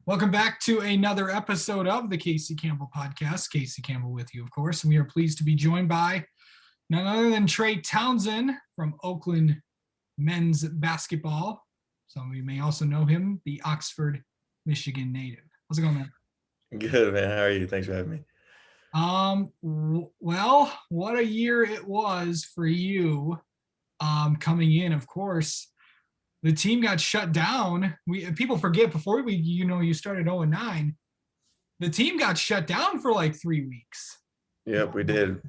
Welcome back to another episode of the Casey Campbell Podcast. Casey Campbell with you, of course. And we are pleased to be joined by none other than Trey Townsend from Oakland men's basketball. Some of you may also know him, the Oxford, Michigan native. How's it going, man? Good, man. How are you? Thanks for having me. Well, what a year it was for you coming in, of course. The team got shut down. People forget before you started 0-9. The team got shut down for like 3 weeks. Yep, we did.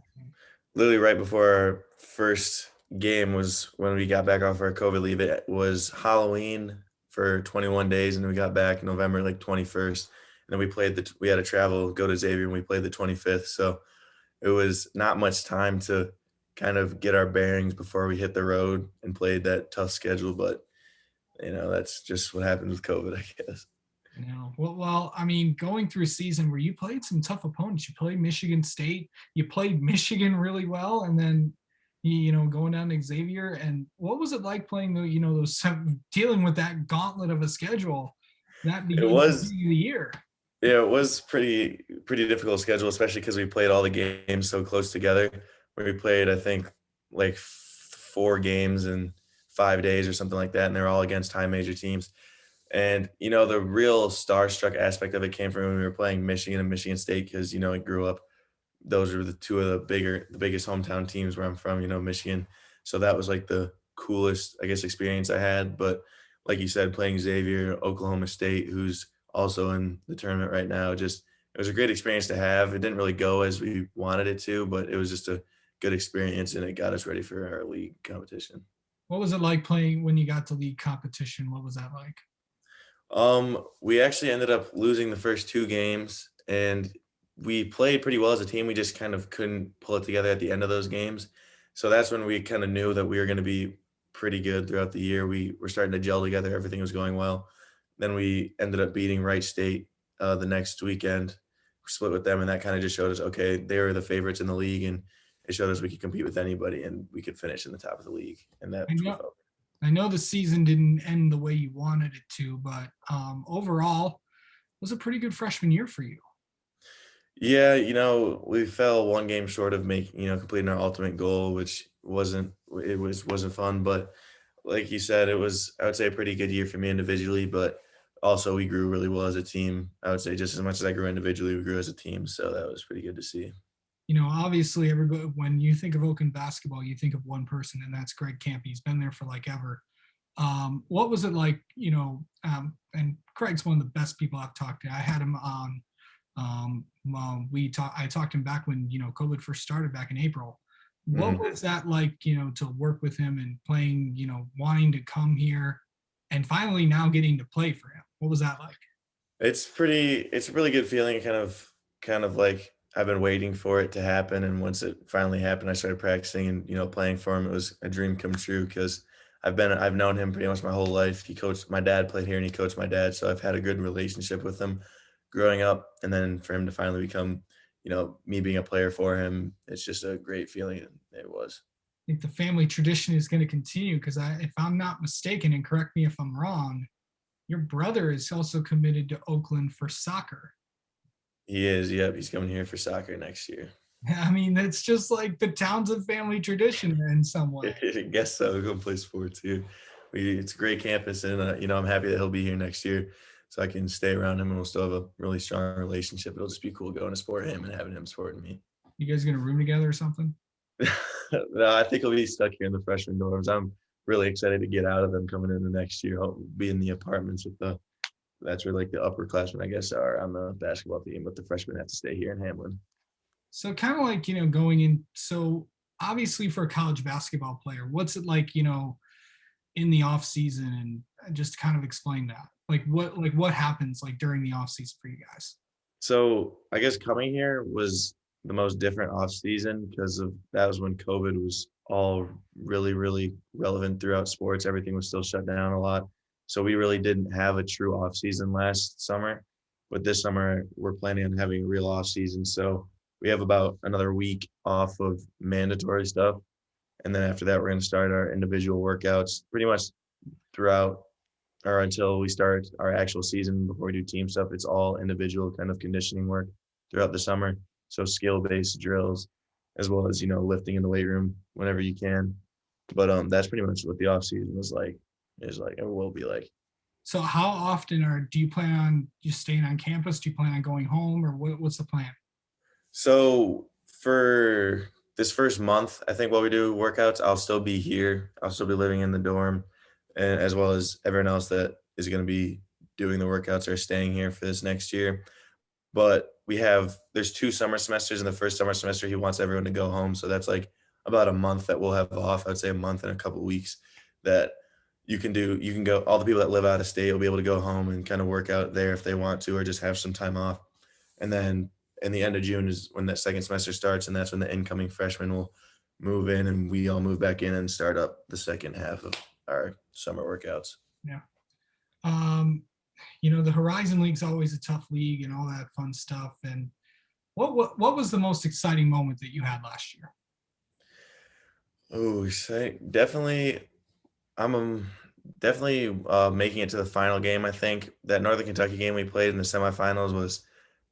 Literally right before our first game was when we got back off our COVID leave. It was Halloween for 21 days, and we got back November 21st. And then we had to travel, go to Xavier, and we played the 25th. So it was not much time to kind of get our bearings before we hit the road and played that tough schedule. But that's just what happened with COVID, I guess. I mean, going through a season where you played some tough opponents, you played Michigan State, you played Michigan really well, and then going down to Xavier. And what was it like playing dealing with that gauntlet of a schedule that It beginning of was the year? Yeah, it was pretty difficult schedule, especially because we played all the games so close together. We played, I think, like 4 games in 5 days or something like that, and they're all against high major teams. And the real starstruck aspect of it came from when we were playing Michigan and Michigan State, because I grew up. Those were the two of the biggest hometown teams where I'm from. Michigan. So that was like the coolest, I guess, experience I had. But like you said, playing Xavier, Oklahoma State, who's also in the tournament right now, just it was a great experience to have. It didn't really go as we wanted it to, but it was just a good experience, and it got us ready for our league competition. What was it like playing when you got to league competition? What was that like? We actually ended up losing the first 2 games, and we played pretty well as a team. We just kind of couldn't pull it together at the end of those games. So that's when we kind of knew that we were going to be pretty good throughout the year. We were starting to gel together. Everything was going well. Then we ended up beating Wright State the next weekend. We split with them, and that kind of just showed us, okay, they were the favorites in the league, and it showed us we could compete with anybody, and we could finish in the top of the league. And that's I what we know, felt. I know the season didn't end the way you wanted it to, but overall, it was a pretty good freshman year for you. Yeah, we fell 1 game short of completing our ultimate goal, which wasn't fun. But like you said, it was, I would say, a pretty good year for me individually, but also we grew really well as a team. I would say just as much as I grew individually, we grew as a team. So that was pretty good to see. Obviously, everybody, when you think of Oakland basketball, you think of one person, and that's Greg Camp. He's been there for like ever. What was it like, and Craig's one of the best people I've talked to. I had him on, I talked to him back when, COVID first started back in April. What Mhm. was that like, to work with him and playing, wanting to come here and finally now getting to play for him? What was that like? It's a really good feeling. Kind of like I've been waiting for it to happen. And once it finally happened, I started practicing and, playing for him. It was a dream come true because I've known him pretty much my whole life. He coached my dad, played here, and he coached my dad. So I've had a good relationship with him growing up. And then for him to finally become, me being a player for him, it's just a great feeling. And it was. I think the family tradition is going to continue because if I'm not mistaken, and correct me if I'm wrong, your brother is also committed to Oakland for soccer. He is. Yep. He's coming here for soccer next year. I mean, that's just like the Townsend family tradition in some way. I guess so. We're going to play sports here. It's a great campus, and I'm happy that he'll be here next year, so I can stay around him, and we'll still have a really strong relationship. It'll just be cool going to support him and having him supporting me. You guys gonna room together or something? No, I think he'll be stuck here in the freshman dorms. I'm really excited to get out of them coming into next year. I'll be in the apartments with that's where like the upperclassmen, I guess, are on the basketball team, but the freshmen have to stay here in Hamlin. So kind of like going in. So obviously for a college basketball player, what's it like in the off season, and just kind of explain that. What happens like during the off season for you guys? So I guess coming here was the most different off season because of that was when COVID was all really, really relevant throughout sports. Everything was still shut down a lot. So we really didn't have a true off season last summer. But this summer we're planning on having a real off season. So we have about another week off of mandatory stuff. And then after that, we're going to start our individual workouts pretty much throughout or until we start our actual season before we do team stuff. It's all individual kind of conditioning work throughout the summer. So skill-based drills, as well as, lifting in the weight room whenever you can. But that's pretty much what the off season was like, is like, it will be like. So how often do you plan on just staying on campus? Do you plan on going home, or what's the plan? So for this first month, I think while we do workouts, I'll still be here. I'll still be living in the dorm, and as well as everyone else that is going to be doing the workouts or staying here for this next year. But there's 2 summer semesters. In the first summer semester, he wants everyone to go home. So that's like about a month that we'll have off. I'd say a month and a couple weeks that you can go, all the people that live out of state will be able to go home and kind of work out there if they want to, or just have some time off. And then in the end of June is when that second semester starts. And that's when the incoming freshmen will move in and we all move back in and start up the second half of our summer workouts. Yeah. The Horizon League's always a tough league and all that fun stuff. And what was the most exciting moment that you had last year? Oh, definitely. I'm definitely making it to the final game. I think that Northern Kentucky game we played in the semifinals was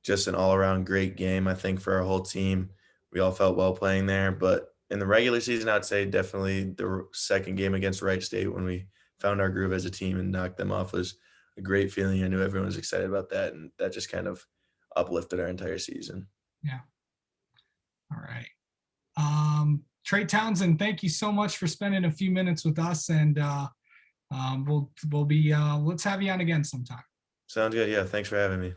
just an all-around great game. I think for our whole team, we all felt well playing there. But in the regular season, I'd say definitely the second game against Wright State, when we found our groove as a team and knocked them off, was a great feeling. I knew everyone was excited about that, and that just kind of uplifted our entire season. Yeah. All right. Trey Townsend, thank you so much for spending a few minutes with us, and let's have you on again sometime. Sounds good. Yeah, thanks for having me.